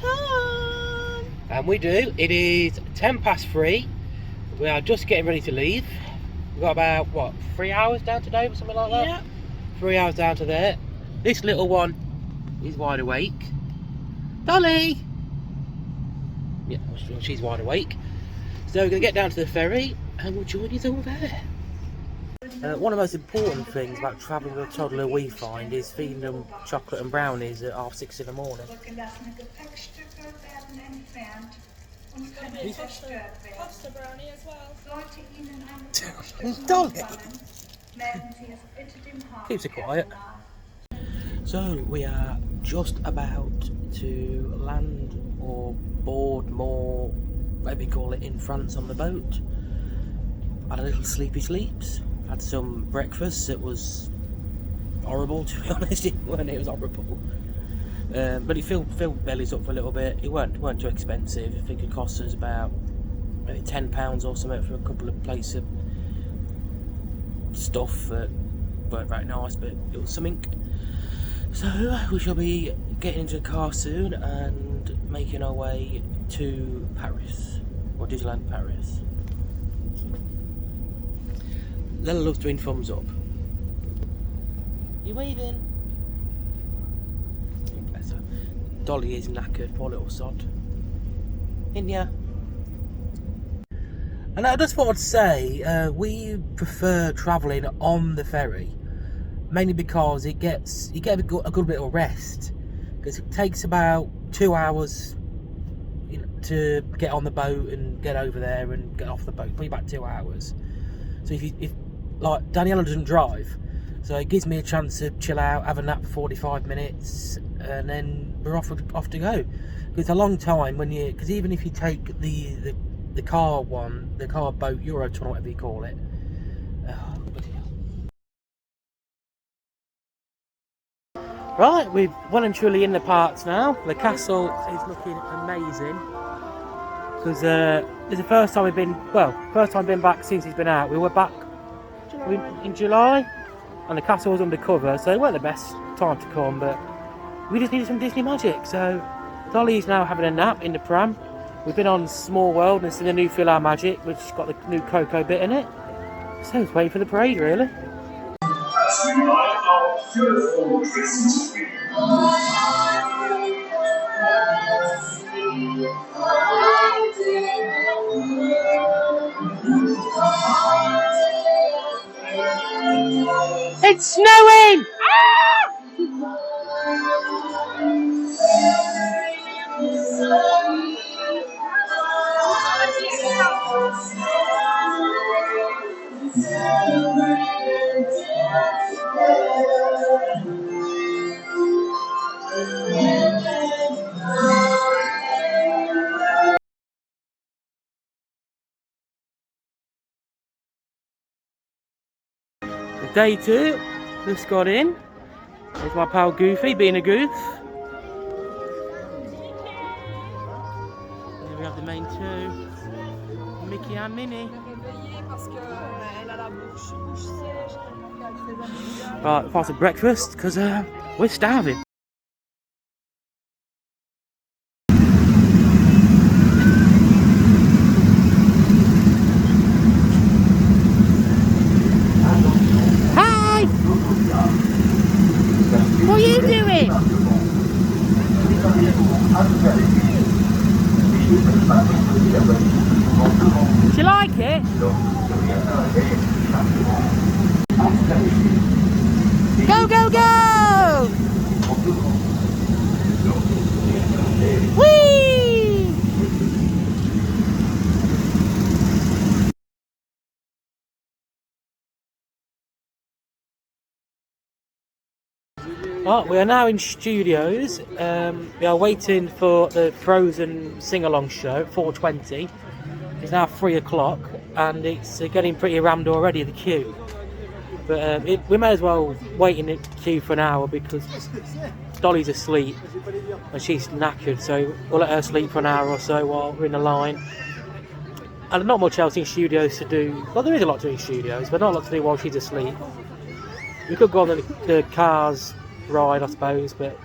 come. And we do. It is 3:10. We are just getting ready to leave. We've got about, what, 3 hours down to Dover, something like that? Yep. 3 hours down to there. This little one is wide awake. Dolly! Yeah, well, she's wide awake. So we're going to get down to the ferry and we'll join you all there. One of the most important things about travelling with a toddler we find is feeding them chocolate and brownies at 6:30 in the morning. Pasta brownie as well. Dolly! Keeps it quiet. So we are just about to land or board more, whatever you call it, in France on the boat. Had a little sleepy sleeps. Had some breakfast. It was horrible, to be honest. It was horrible. But it filled bellies up for a little bit. It weren't too expensive. I think it cost us about maybe £10 or something for a couple of plates of stuff that weren't very nice, but it was something. So we shall be getting into a car soon and making our way to Paris, or Disneyland Paris. Lella loves doing thumbs up. You waving? Bless her. Dolly is knackered, poor little sod. In ya. And I just wanted to say, we prefer travelling on the ferry, mainly because you get a good bit of rest. Because it takes about 2 hours, to get on the boat and get over there and get off the boat. Probably about 2 hours. So if like Daniela doesn't drive, so it gives me a chance to chill out, have a nap for 45 minutes, and then we're off to go. It's a long time because even if you take the car boat, Eurotunnel, whatever you call it. Oh, bloody hell. Right, we're well and truly in the parks now. The castle is looking amazing. Because it's the first time we've been back since he's been out. We were back in July, and the castle was undercover, so it weren't the best time to come, but we just needed some Disney magic. So Dolly's now having a nap in the pram. We've been on Small World and seen the new Fill Our Magic, which has got the new Cocoa bit in it. So it's waiting for the parade, really. It's snowing! Day 2, just got in. There's my pal Goofy being a goof. Then we have the main two, Mickey and Minnie. Right, part of breakfast because we're starving. What are you doing? Do you like it? Go, go, go! Whee! Oh, we are now in studios. We are waiting for the Frozen sing-along show at 4:20. It's now 3 o'clock and it's getting pretty rammed already, the queue. But we may as well wait in the queue for an hour because Dolly's asleep and she's knackered, so we'll let her sleep for an hour or so while we're in the line. And not much else in studios to do. Well, there is a lot to do in studios, but not a lot to do while she's asleep. We could go on the Cars ride, I suppose, but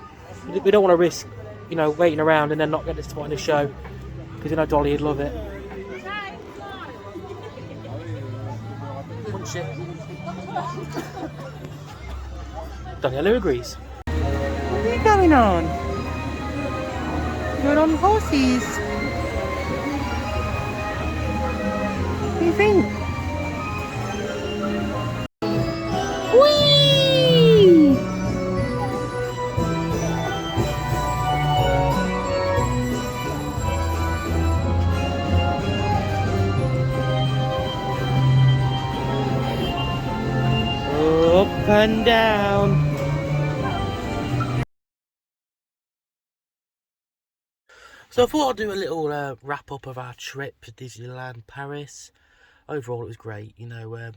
we don't want to risk you know, waiting around and then not getting to spot in the show, because you know Dolly would love it. Punch it. Daniela agrees. What are you going on? You're on horses. What do you think? Whee! Up and down. So I thought I'd do a little wrap up of our trip to Disneyland Paris. Overall it was great, you know,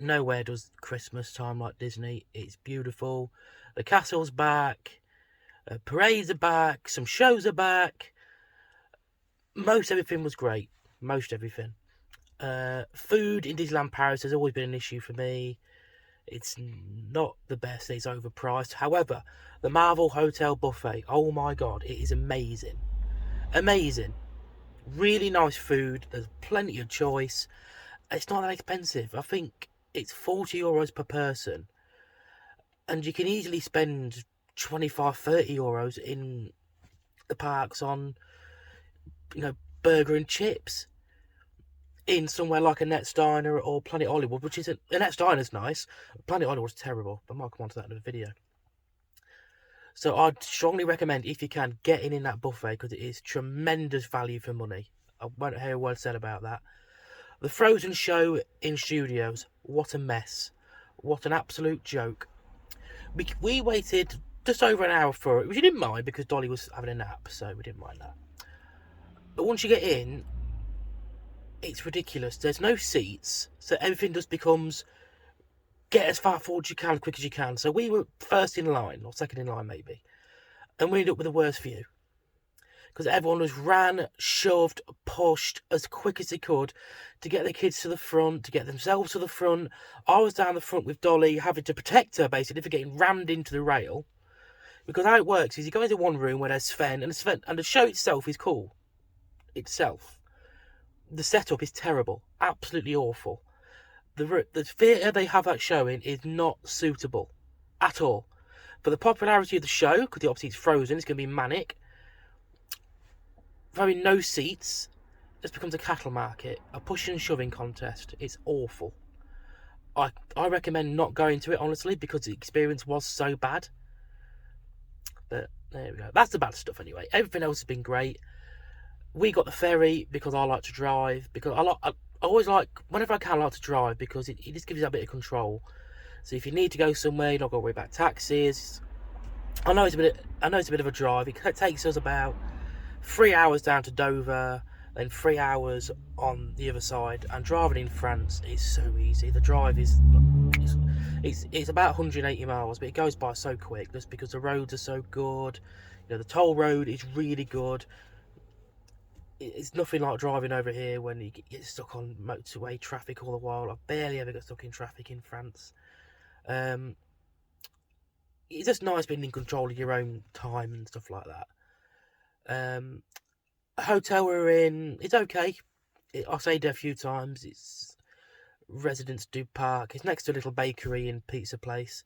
nowhere does Christmas time like Disney. It's beautiful. The castle's back, parades are back, some shows are back. Most everything was great, most everything. Food in Disneyland Paris has always been an issue for me. It's not the best, it's overpriced. However, the Marvel Hotel buffet, oh my god, it is amazing. Amazing. Really nice food, there's plenty of choice. It's not that expensive. I think it's €40 per person. And you can easily spend 25, 30 euros in the parks on, you know, burger and chips. In somewhere like Annette's Diner or Planet Hollywood, which isn't... Annette's Diner's nice. Planet Hollywood's terrible. But I might come on to that in a video. So I'd strongly recommend, if you can, getting in that buffet, because it is tremendous value for money. I won't hear a word said about that. The Frozen show in studios, what a mess. What an absolute joke. We waited just over an hour for it, which we didn't mind because Dolly was having a nap, so we didn't mind that. But once you get in, it's ridiculous. There's no seats, so everything just becomes get as far forward as you can, as quick as you can. So we were first in line, or second in line maybe, and we ended up with the worst view. Because everyone was ran, shoved, pushed as quick as they could to get their kids to the front, to get themselves to the front. I was down the front with Dolly, having to protect her, basically, for getting rammed into the rail. Because how it works is you go into one room where there's Sven, and the show itself is cool. Itself. The setup is terrible. Absolutely awful. The theatre they have that show in is not suitable. At all. For the popularity of the show, because obviously it's Frozen, it's going to be manic. Having no seats just becomes a cattle market, a pushing and shoving contest. It's awful. I recommend not going to it, honestly, because the experience was so bad. But there we go. That's the bad stuff anyway. Everything else has been great. We got the ferry because I like to drive. Because I always like, whenever I can, I like to drive because it just gives you a bit of control. So if you need to go somewhere, you're not got to worry about taxis. I know it's a bit of a drive. It takes us about 3 hours down to Dover, then 3 hours on the other side. And driving in France is so easy. The drive is it's about 180 miles, but it goes by so quick just because the roads are so good. You know, the toll road is really good. It's nothing like driving over here when you get stuck on motorway traffic all the while. I barely ever get stuck in traffic in France. It's just nice being in control of your own time and stuff like that. A hotel we're in, it's okay. I stayed there a few times. It's Residence du Parc. It's next to a little bakery and pizza place.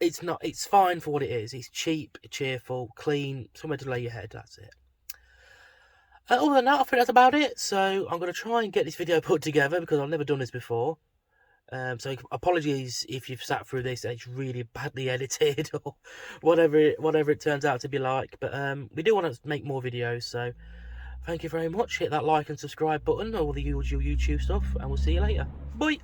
It's fine for what it is. It's cheap, cheerful, clean, somewhere to lay your head. That's it. Other than that, I think that's about it. So I'm going to try and get this video put together because I've never done this before. So apologies if you've sat through this and it's really badly edited or whatever it turns out to be like. But we do want to make more videos, so thank you very much. Hit that like and subscribe button, all the usual YouTube stuff, and we'll see you later. Bye!